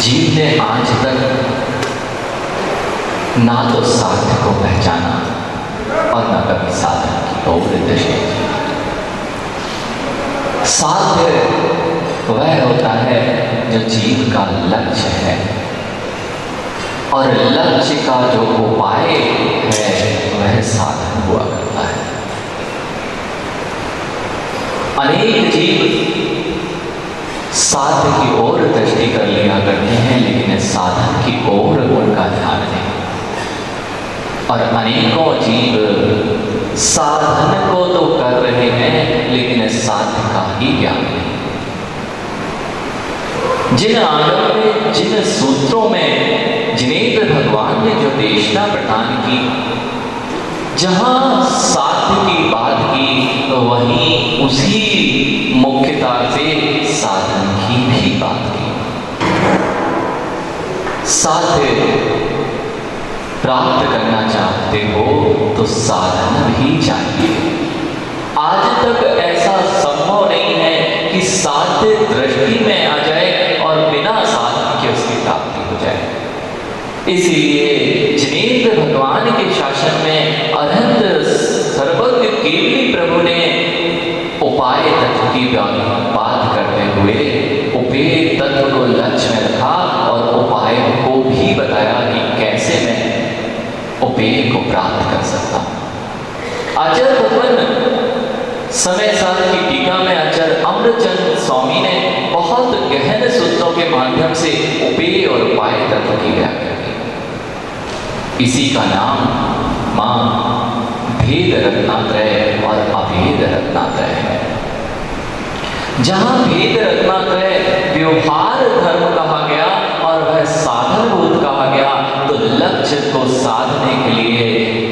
जीव ने आज तक ना तो साध्य को पहचाना और ना कभी साधन की ओर दृष्टि की। साध्य वह होता है जो जीव का लक्ष्य है और लक्ष्य का जो उपाय है वह साधन हुआ करता है। अनेक जीव साध्य की ओर दृष्टि कर लिया करते हैं लेकिन साधन की ओर उनका ध्यान नहीं। और अनेकों जीव साधन को तो कर रहे हैं लेकिन साध्य का ही ज्ञान नहीं। जिन आगम में, जिन सूत्रों में जिनेंद्र भगवान ने जो देशना प्रदान की, जहां साध्य की बात की तो वहीं उसी मुख्यता से साधन की भी बात की। साध्य प्राप्त करना चाहते हो तो साधन भी चाहिए। आज तक ऐसा संभव नहीं है कि साध्य दृष्टि में आ जाए और बिना साधन के उसकी प्राप्ति हो जाए। इसलिए जिनेंद्र भगवान के शासन में अनंत सर्वज्ञ केवली प्रभु ने उपाय तत्व की बात करते हुए उपेय तत्व को लक्ष्य में रखा और उपाय को भी बताया कि कैसे मैं उपेय को प्राप्त कर सकता हूं। आचार्य भगवान समय साल की टीका में आचार्य अमृतचंद स्वामी ने बहुत गहन सूत्रों के माध्यम से उपेय और उपाय तत्व की व्याख्या की। इसी का नाम मां भेद रत्नात्रय और अभेद रत्नात्रय है। जहां भेद रत्नात्रय व्यवहार धर्म कहा गया और वह साधनभूत कहा गया, तो लक्ष्य को साधने के लिए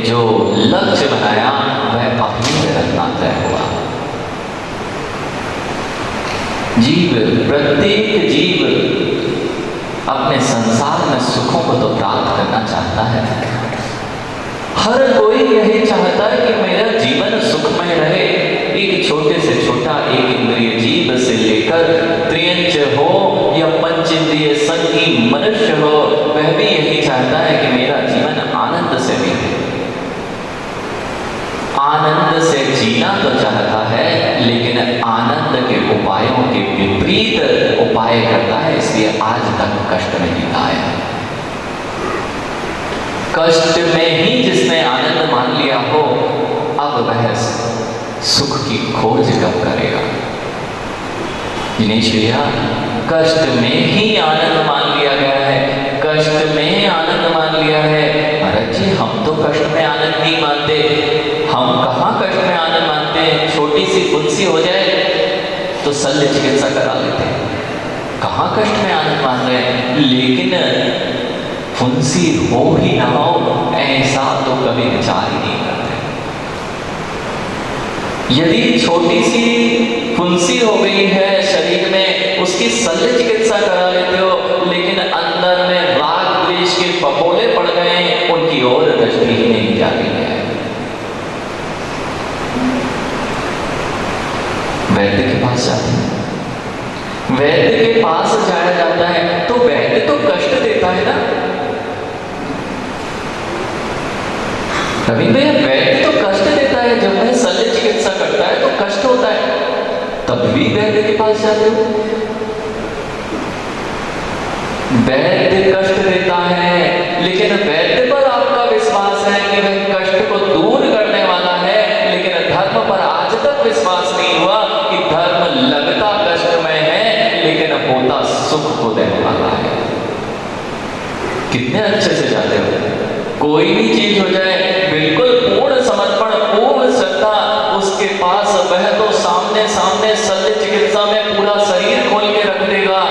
जो लक्ष्य बनाया वह अभेद रत्नात्रय हुआ। जीव, प्रत्येक जीव अपने संसार में सुखों को तो प्राप्त करना चाहता है। हर कोई यही चाहता है कि मेरा जीवन सुखमय रहे। एक छोटे से छोटा एक इंद्रिय जीव से लेकर त्रियंच हो या पंचेंद्रिय संगी मनुष्य हो, वह भी यही चाहता है कि मेरा जीवन आनंद से बीते। आनंद से जीना तो चाहता है, लेकिन आनंद के उपायों के विपरीत उपाय करता है, इसलिए आज तक कष्ट में जीता है। कष्ट में ही जिसने आनंद मान लिया हो, अब वह सुख की खोज कब करेगा? दिनेश भैया, कष्ट में ही आनंद मान लिया गया है, कष्ट में आनंद मान लिया है। महाराज जी, हम तो कष्ट में आनंद नहीं मानते। हम कहाँ कष्ट में आनंद मानते हैं? छोटी सी फुंसी हो जाए तो शल्य चिकित्सा करा लेते हैं, कहाँ कष्ट में आनंद मान रहे हैं। लेकिन फुंसी हो ही ना हो, ऐसा तो कभी विचार ही नहीं करते। यदि छोटी सी फुंसी हो गई है शरीर में, उसकी शल्य चिकित्सा करा लेते हो, लेकिन अंदर में राग द्वेष के पपोले पड़ गए, उनकी ओर दृष्टि ही नहीं जा रही है। वैद्य के पास जाते हैं, वैद्य के पास जाया जाता है तो वैद्य तो कष्ट देता है ना। रवीन भैया, वैद्य तो कष्ट देता है, जब वह शल्य चिकित्सा करता है तो कष्ट होता है, तब भी वैद्य के पास जाते हो। वैद्य कष्ट देता है, लेकिन वैद्य पर आपका विश्वास है कि वह कष्ट को दूर करने वाला है, लेकिन धर्म पर आज तक विश्वास नहीं हुआ कि धर्म लगता कष्टमय है, लेकिन होता सुख को देने वाला है। कितने अच्छे से जाते हो, कोई भी चीज हो जाए बिल्कुल पूर्ण समर्पण, पूर्ण श्रद्धा उसके पास, वह तो सामने सामने शल्य चिकित्सा में पूरा शरीर खोल के रख देगा।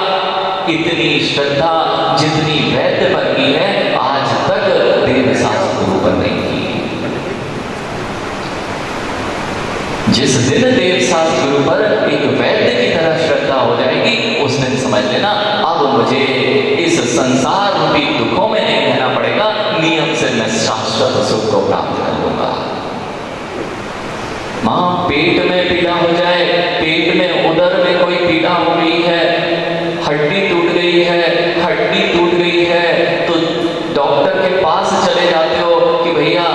इतनी श्रद्धा जितनी वैद्य पर की है, आज तक देवशास्त्र गुरु पर नहीं की। जिस दिन देवशास्त्र गुरु पर एक वैद्य की तरह श्रद्धा हो जाएगी, उस दिन समझ लेना अब मुझे इस संसार रूपी दुखों में नहीं रहना पड़ेगा, नियम से मैं शाश्वत सुख को प्राप्त कर लूंगा। मां, पेट में पीड़ा हो जाए, पेट में उदर में कोई पीड़ा हो गई है, हड्डी टूट गई है, हड्डी टूट गई है, तो डॉक्टर के पास चले जाते हो कि भैया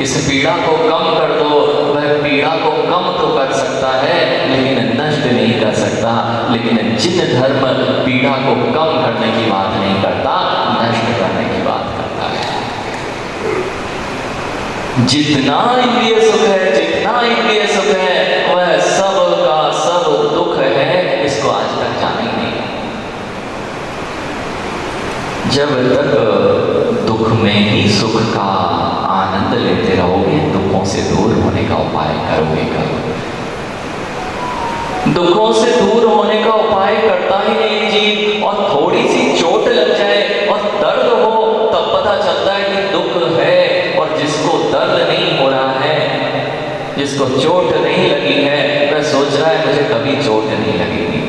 इस पीड़ा को कम कर दो। वह पीड़ा को कम तो कर सकता है, लेकिन नष्ट नहीं कर सकता। लेकिन जिन धर्म पीड़ा को कम करने की बात नहीं करता, नष्ट करने की बात करता है। जितना इंद्रिय सुख है, जितना इंद्रिय सुख है, वह सब का सब दुख है, इसको आज तक जाने ही नहीं। जब तक दुख में ही सुख का आनंद लेते रहोगे, दुखों से दूर होने का उपाय करोगे कब? दुखों से दूर होने का उपाय करता ही नहीं जीव। और थोड़ी सी चोट लग जाए और दर्द हो, तब पता चलता है कि दुख है। और जिसको दर्द नहीं हो रहा है, जिसको चोट नहीं लगी है, वह सोच रहा है मुझे कभी चोट नहीं लगेगी।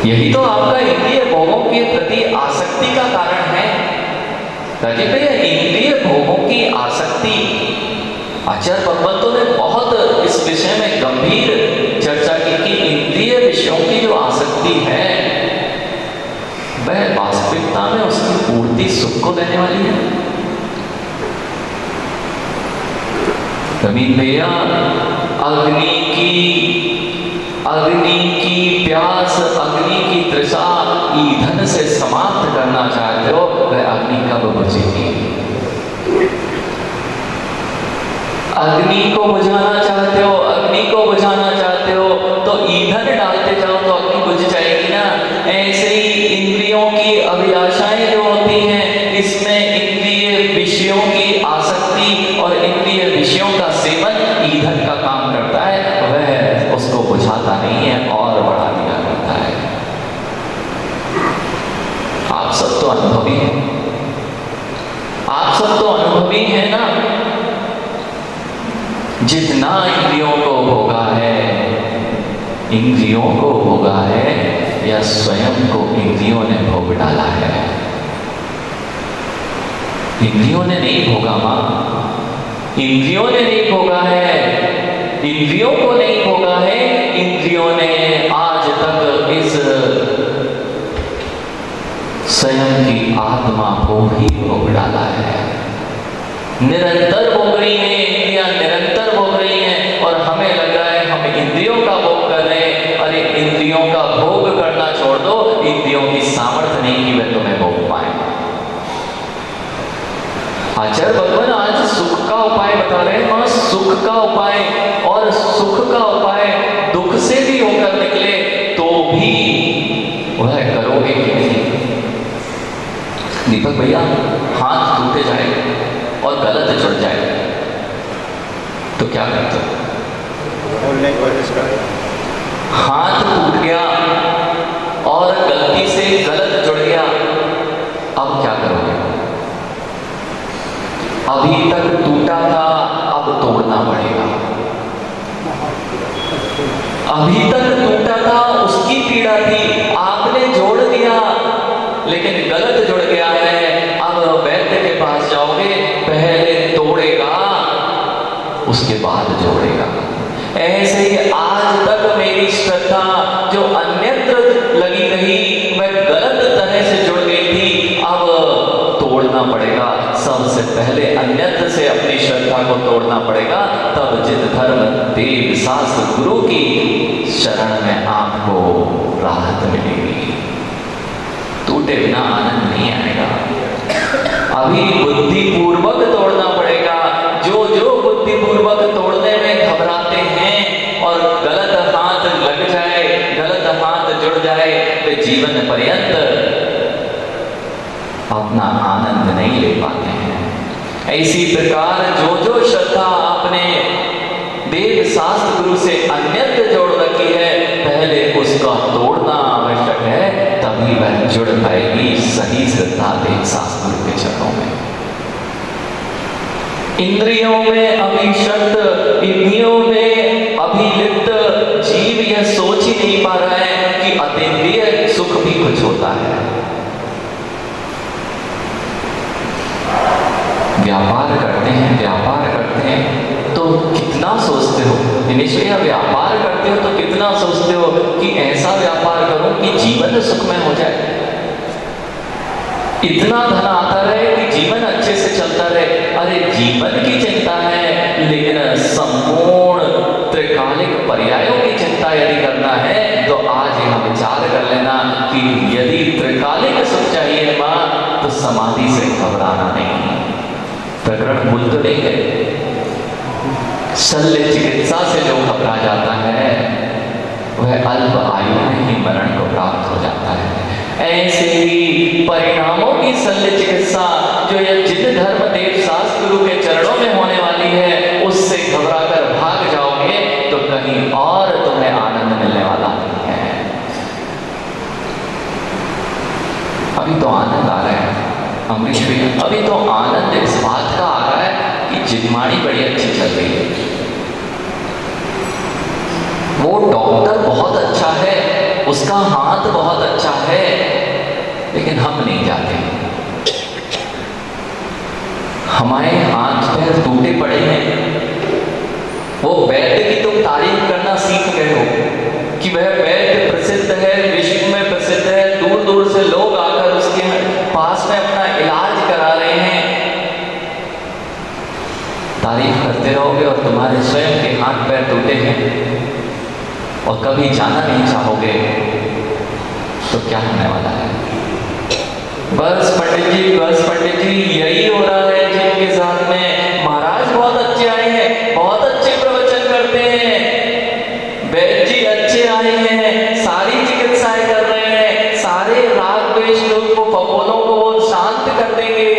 यही तो आपका इंद्रिय भोगों के प्रति आसक्ति का कारण है। राजीव भैया, इंद्रिय भोगों की आसक्ति, आचार्य भगवंतों ने बहुत इस विषय में गंभीर चर्चा की कि इंद्रिय विषयों की जो आसक्ति है, वह वास्तविकता में उसकी पूर्ति सुख को देने वाली है। रवीन भैया, अग्नि की प्यास, अग्नि की तृषा ईंधन से समाप्त करना चाहते हो, वह अग्नि कब बुझेगी? अग्नि को बुझाना चाहते हो, अग्नि को बुझाना चाहते हो, तो ईंधन डालते जाओ तो अग्नि बुझ जाएगी ना। ऐसे ही इंद्रियों की अभिलाषाएं जो होती हैं, इसमें इंद्रिय विषयों की आसक्ति और इंद्रिय विषयों का सेवन ईंधन का काम करता है, वह उसको बुझाता नहीं है और बढ़ा दिया करता है। आप सब तो अनुभवी हैं, आप सब तो अनुभवी हैं ना। जितना इंद्रियों को भोगा है, इंद्रियों को भोगा है या स्वयं को इंद्रियों ने भोग डाला है? इंद्रियों ने नहीं भोगा मां, इंद्रियों ने नहीं भोगा है, इंद्रियों को नहीं भोगा है। इंद्रियों ने आज तक इस स्वयं की आत्मा को ही भोग डाला है। निरंतर भोग रही है इंद्रियां, निरंतर भोग रही हैं और हमें लग रहा है हम इंद्रियों का भोग कर रहे हैं। अरे इंद्रियों का भोग करना छोड़ दो, इंद्रियों की सामर्थ्य नहीं कि वे तुम्हें भोग पाए। आचार्य भगवान आज सुख का उपाय बता रहे हैं। सुख का उपाय, और सुख का उपाय दुख से भी होकर निकले तो भी वह करोगे कि नहीं? दीपक भैया, हाथ टूटे जाए और गलत जुड़ जाए तो क्या करते हो? हाथ टूट गया और गलती से गलत जुड़ गया, अब क्या करोगे? अभी तक टूटा था, अब तोड़ना पड़ेगा। अभी तक टूटा था, उसकी पीड़ा थी, आपने जोड़ दिया, लेकिन गलत जुड़ गया है। अब वैद्य के पास जाओगे, पहले तोड़ेगा उसके बाद जोड़ेगा। ऐसे ही आज तक मेरी श्रद्धा जो अन्यत्र लगी रही, वह गलत तरह से जुड़ गई थी, अब तोड़ना पड़ेगा। सबसे पहले अन्यत्र से अपनी श्रद्धा को तोड़ना पड़ेगा, तब जित धर्म देव शास्त्र गुरु की शरण में आपको राहत मिलेगी। टूटे बिना आनंद नहीं आएगा। अभी बुद्धिपूर्वक तोड़ना पड़ेगा। जो जो बुद्धिपूर्वक तोड़ने में घबराते हैं और गलत हाथ लग जाए, गलत हाथ जुड़ जाए, वे जीवन पर्यंत अपना आनंद नहीं ले पाते हैं। इसी प्रकार जो जो श्रद्धा आपने देव शास्त्र गुरु से अन्यत्र जोड़ रखी है, पहले उसका तोड़ना आवश्यक है, तभी वह जुड़ पाएगी सही श्रद्धा देव शास्त्र गुरु के चरणों में। इंद्रियों में अभिशक्त, इंद्रियों में अभिलिप्त जीव यह सोच ही नहीं पा रहा है कि अतीन्द्रिय सुख भी कुछ होता है। व्यापार करते हैं, व्यापार करते हैं तो कितना सोचते हो, दिनेश भैया, व्यापार करते हो तो कितना सोचते हो कि ऐसा व्यापार करूं कि जीवन सुखमय हो जाए, इतना धन आता रहे कि जीवन अच्छे से चलता रहे। अरे जीवन की चिंता है, लेकिन संपूर्ण त्रिकालिक पर्यायों की चिंता यदि करना है तो आज यह विचार कर लेना कि यदि त्रिकालिक सुख चाहिए मां, तो समाधि से घबराना नहीं। प्रकरण भूल तो नहीं है। शल्य चिकित्सा से जो घबरा जाता है वह अल्प आयु में ही मरण को प्राप्त हो जाता है। ऐसे ही परिणामों की शल्य चिकित्सा जो यह जिन धर्म देव शास्त्र गुरु के चरणों में होने वाली है, उससे घबरा कर भाग जाओगे तो कहीं और तुम्हें आनंद मिलने वाला नहीं है। अभी तो आनंद आ रहा है अमरीश भैया, अभी तो आनंद इस बात का आ रहा है कि जिनमानी बड़ी अच्छी चल रही है, वो डॉक्टर बहुत अच्छा है, उसका हाथ बहुत अच्छा है, लेकिन हम नहीं जाते। हमारे हाथ पैर टूटे पड़े हैं। वो वैद्य की तुम तारीफ करना सीख गए हो कि वह वैद्य प्रसिद्ध है, विश्व में प्रसिद्ध है, दूर दूर से लोग आकर उसके पास में अपना इलाज करा रहे हैं। तारीफ करते रहोगे और तुम्हारे स्वयं के हाथ पैर टूटे हैं और कभी जाना नहीं चाहोगे तो क्या होने वाला है? बस पंडित जी, बस पंडित जी, यही हो रहा है जिनके साथ में। महाराज बहुत अच्छे आए हैं, बहुत अच्छे प्रवचन करते हैं, वैद्य जी अच्छे आए हैं, सारी चिकित्साएं कर रहे हैं, सारे राग द्वेष को, फफोलों को वो शांत कर देंगे,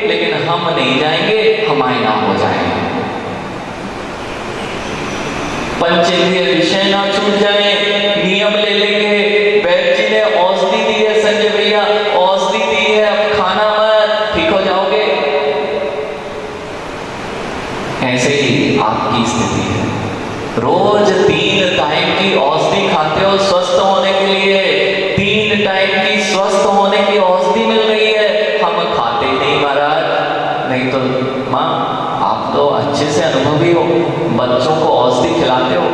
लेकिन हम नहीं जाएंगे, हमारे ना हो जाएंगे। पंचेंद्रिय विषय ना छूट जाए, नियम ले लेंगे। वैद्य जी ने औषधि दी है, संजय भैया औषधि दी है, अब खाना मत, ठीक हो जाओगे। ऐसे ही आपकी स्थिति है। रोज 3 टाइम की औषधि खाते हो स्वस्थ होने के लिए, 3 टाइम की स्वस्थ होने की औषधि मिल रही है, हम खाते नहीं महाराज। नहीं तो माँ आप तो अच्छे से अनुभवी हो, बच्चों को औषधि खिलाते हो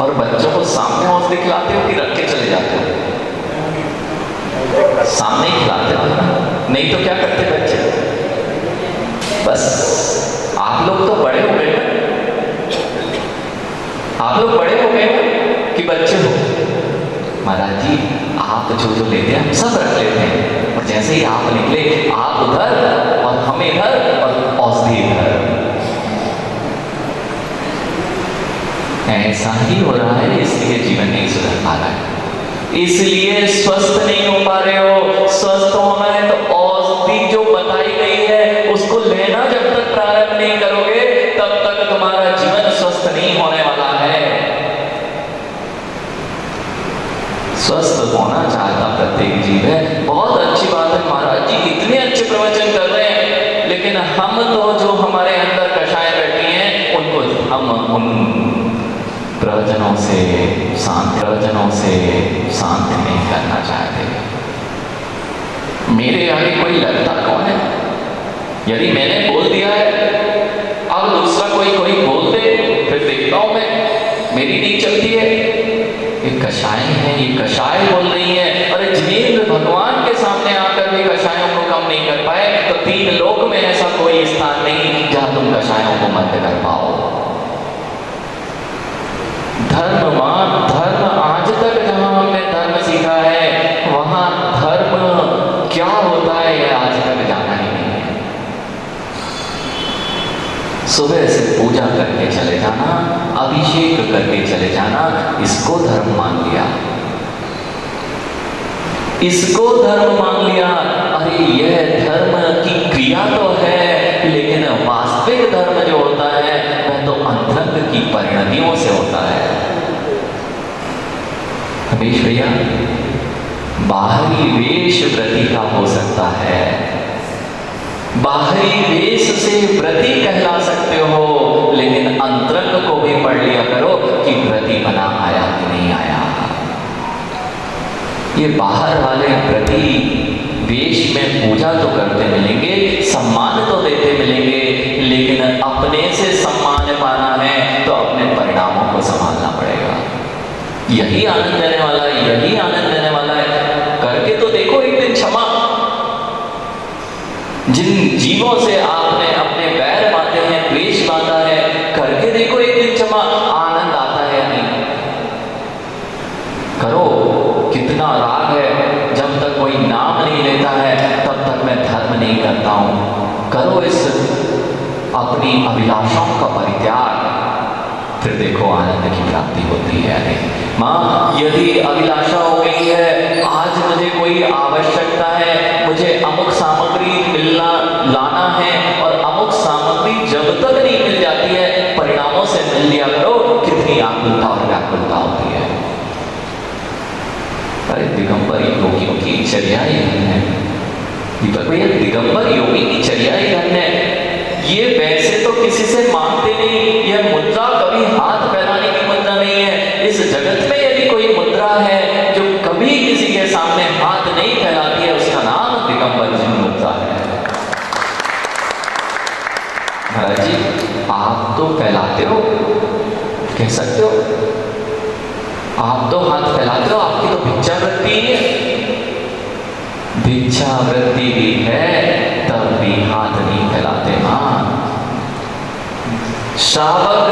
और बच्चों को सामने औषधि खिलाते हो कि रख के चले जाते हो? सामने ही खिलाते हो, नहीं तो क्या करते बच्चे? बस आप लोग तो बड़े हो गए, आप लोग बड़े हो गए कि बच्चे हो। महाराज जी आप जो लेते हैं हम सब रख लेते हैं, और जैसे ही आप निकले आप उधर और हम इधर और औषधि इधर। ऐसा ही हो रहा है, इसलिए जीवन नहीं सुधर पा रहा है, इसलिए स्वस्थ नहीं हो पा रहे हो। स्वस्थ होना है तो औषधि जो बताई गई है उसको लेना जब तक प्रारंभ नहीं करोगे तब तक तुम्हारा जीवन स्वस्थ नहीं होने वाला है। स्वस्थ होना चाहता प्रत्येक जीव है, बहुत अच्छी बात है। महाराज जी इतने अच्छे प्रवचन कर रहे हैं, लेकिन हम तो जो हमारे अंदर कषाय बैठी हैं उनको हम उन प्रवचनों से शांत नहीं करना चाहते। मेरे आगे कोई लगता कौन है? यदि मैंने बोल दिया है, अब दूसरा कोई बोल दे, फिर देखता हूं मैं, मेरी नहीं चलती है। ये कषाय है, ये कषाय बोल रही है। अरे जिनेंद्र भगवान के सामने आकर भी कषायों को कम नहीं कर पाए, तो 3 लोक में ऐसा कोई स्थान नहीं जहां तुम कषायों को मत कर पाओ। धर्मवान धर्म, आज तक जहां हमने धर्म सीखा है वहां धर्म क्या होता है यह आज तक जाना ही नहीं है। सुबह से पूजा करके चले जाना, अभिषेक करके चले जाना, इसको धर्म मान लिया, इसको धर्म मान लिया। अरे यह धर्म की क्रिया तो है, लेकिन वास्तविक धर्म जो होता है वह तो अंतरंग की परिणतियों से होता है। रमेश भैया बाहरी वेश व्रती का हो सकता है, बाहरी वेश से व्रती कहला सकते हो, लेकिन अंतरंग को भी पढ़ लिया करो कि व्रती बना आया कि नहीं आया। ये बाहर वाले व्रती वेश में पूजा तो करते मिलेंगे, सम्मान तो देते मिलेंगे, लेकिन अपने से सम्मान पाना है तो अपने परिणामों को संभालना पड़ेगा। यही आनंद देने वाला है, यही आनंद देने वाला है। करके तो देखो एक दिन क्षमा। जिन जीवों से आपने अपने बैर बांधे हैं, द्वेष बांधा है, करके देखो एक दिन क्षमा, आनंद आता है या नहीं? करो। कितना राग है, जब तक कोई नाम नहीं लेता है तब तक मैं धर्म नहीं करता हूं। करो इस अपनी अभिलाषाओं का परित्याग, फिर देखो आनंद की प्राप्ति होती है। अरे माँ यदि अभिलाषा हो गई है, आज मुझे कोई आवश्यकता है, मुझे अमुक सामग्री लाना है, और अमुक सामग्री जब तक नहीं मिल जाती है परिणामों से मिल लिया करो, कितनी आकुलता और व्याकुलता होती है। अरे दिगंबर योगियों की चर्या ही है, दीपक भैया दिगंबर योगी की चर्या ही है। ये पैसे तो किसी से मांगते नहीं, यह मुद्रा कभी हाथ फैलाने की मुद्रा नहीं है। इस जगत में यदि कोई मुद्रा है जो कभी किसी के सामने हाथ नहीं फैलाती है, उसका नाम दिगंबर जी मुद्रा है। महाराज जी आप तो फैलाते हो, कह सकते हो, आप तो हाथ फैलाते हो, आपकी तो भिक्षा वृत्ति है। भिक्षा वृत्ति भी है तब भी हाथ नहीं फैलाते। हाँ श्रावक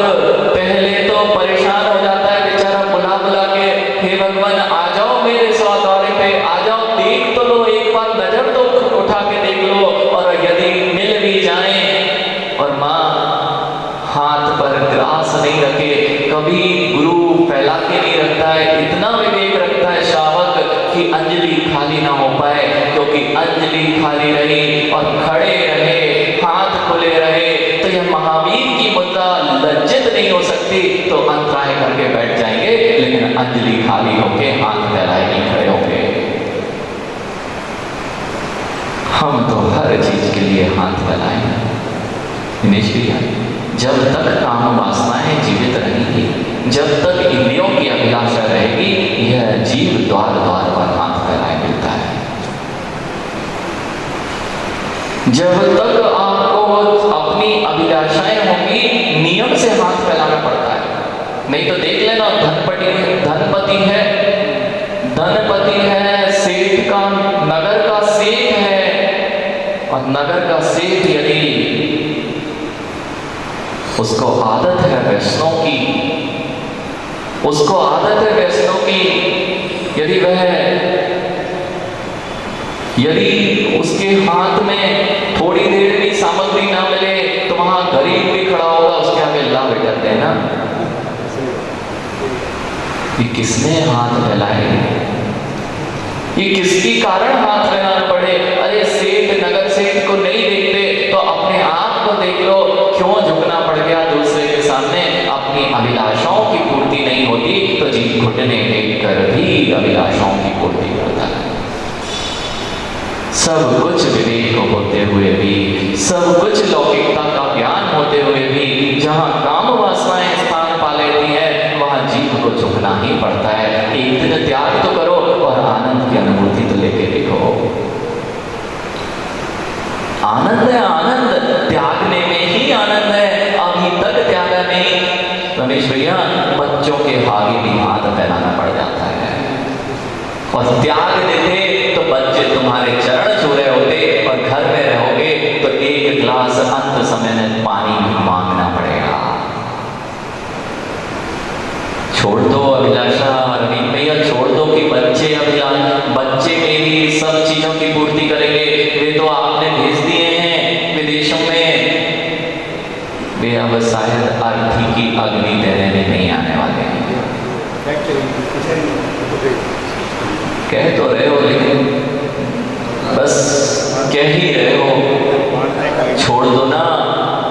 पहले तो परेशान हो जाता है बेचारा, बुला बुला के हे भगवान आ जाओ मेरे स्वादौरे पे, आ जाओ, देख तो लो, एक बार नजर तो उठा के देख लो, और यदि मिल भी जाए, और माँ हाथ पर ग्रास नहीं रखे, कभी गुरु फैला के नहीं रखता है, इतना विवेक रखता है श्रावक कि अंजलि खाली ना हो पाए, क्योंकि अंजलि खाली रही और खड़े रहे, हाथ खुले रहे, तो यह महावीर की मुद्रा लज्जित नहीं हो सकती, तो अंतराय करके बैठ जाएंगे, लेकिन अंजलि खाली होके हाथ फैलाए नहीं खड़े होंगे। हम तो हर चीज के लिए हाथ फैलाएंगे। जब तक काम वासनाएं जीवित रहेंगी, जब तक इंद्रियों की अभिलाषा रहेगी, यह जीव द्वार द्वार पर हाथ फैलाए मिलता है। जब तक आपको अपनी अभिलाषाएं होंगी, नियम से हाथ फैलाना पड़ता है। नहीं तो देख लेना, धनपति है, सेठ का, नगर का सेठ है, और नगर का सेठ यदि उसको आदत है वैष्णव की, यदि उसके हाथ में थोड़ी देर भी सामग्री ना मिले, तो वहां गरीब भी खड़ा होगा, उसके आगे ला बेटा देना। ये किसने हाथ फैलाए? ये किसके कारण हाथ फैलाना पड़े? अरे सेठ, नगर सेठ को नहीं देखते तो अपने आप को देख लो, क्यों झुकना पड़ गया दूसरे के सामने? अपनी अभिलाषाओं की पूर्ति नहीं होती तो जीव घुटने टेक कर भी अभिलाषाओं की पूर्ति करता है। सब कुछ विवेक होते हुए भी, सब कुछ लौकिकता का ज्ञान होते हुए भी, जहां काम वासनाएं स्थान पा लेती है, वहां जीव को झुकना ही पड़ता है। एक दिन त्याग तो करो और आनंद की अनुभूति तो लेके देखो। आनंद है, आनंद त्यागने में ही आनंद है। अभी तक त्यागा नहीं। रमेश भैया, बच्चों के आगे भी हाथ फैलाना पड़ जाता है, और त्याग देते तो बच्चे तुम्हारे चरण छू रहे होते, और घर में रहोगे तो एक गिलास अंत समय में पानी भी मांगना पड़ेगा। छोड़ दो अभिलाषा, रवीन भैया छोड़ दो कि बच्चे मेरी सब चीजों की पूर्ति करेंगे। वे तो आपने भेज दिए हैं विदेशों में, वे अब शायद अर्थी की अग्नि देने में नहीं आने वाले हैं। कह तो रहे हो, लेकिन बस कह ही रहे हो। छोड़ दो ना,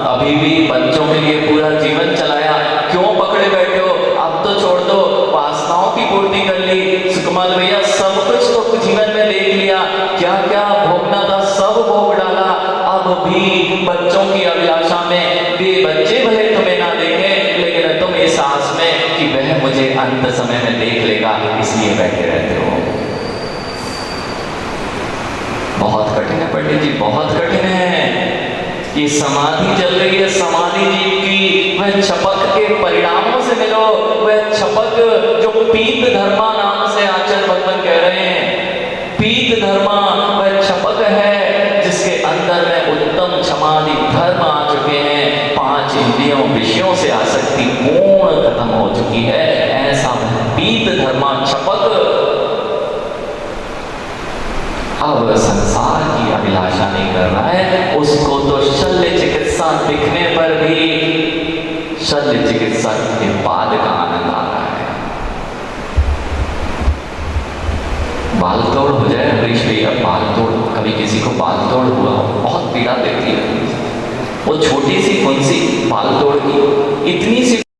अभी भी बच्चों के लिए पूरा जीवन चलाया, क्यों पकड़े बैठे हो? अब तो छोड़ दो, वासनाओं की पूर्ति कर ली। सुकुमार भैया, सब कुछ तो जीवन में देख लिया, क्या क्या भोगना था सब भोग डाला। अब भी बच्चों की अभिलाषा में, वे बच्चे भले तुम्हें ना देखे, लेकिन तुम इस आस में कि वह मुझे अंत समय में देख लेगा, इसलिए बैठे रहते हो। बहुत कठिन है पंडित जी, बहुत कठिन है। ये समाधि चल रही है, समाधि जीव की, वह छपक के परिणामों से मिलो। वह छपक जो पीत धर्मा नाम से आचार्य भगवान कह रहे हैं, पीत धर्मा वह छपक है जिसके अंदर में उत्तम समाधि धर्म आ चुके हैं। 5 इंद्रियों विषयों से आसक्ति पूर्ण खत्म हो चुकी है। ऐसा वह पीत धर्मा छपक अब संसार की अभिलाषा नहीं कर रहा है। उसको तो शल्य चिकित्सा दिखने पर भी शल्य चिकित्सा के बाद का आनंद आ रहा है। बाल तोड़ हो जाए हरीश भैया, बाल तोड़, कभी किसी को बाल तोड़ हुआ, बहुत पीड़ा देती है। वो छोटी सी फुंसी बाल तोड़ की, इतनी सी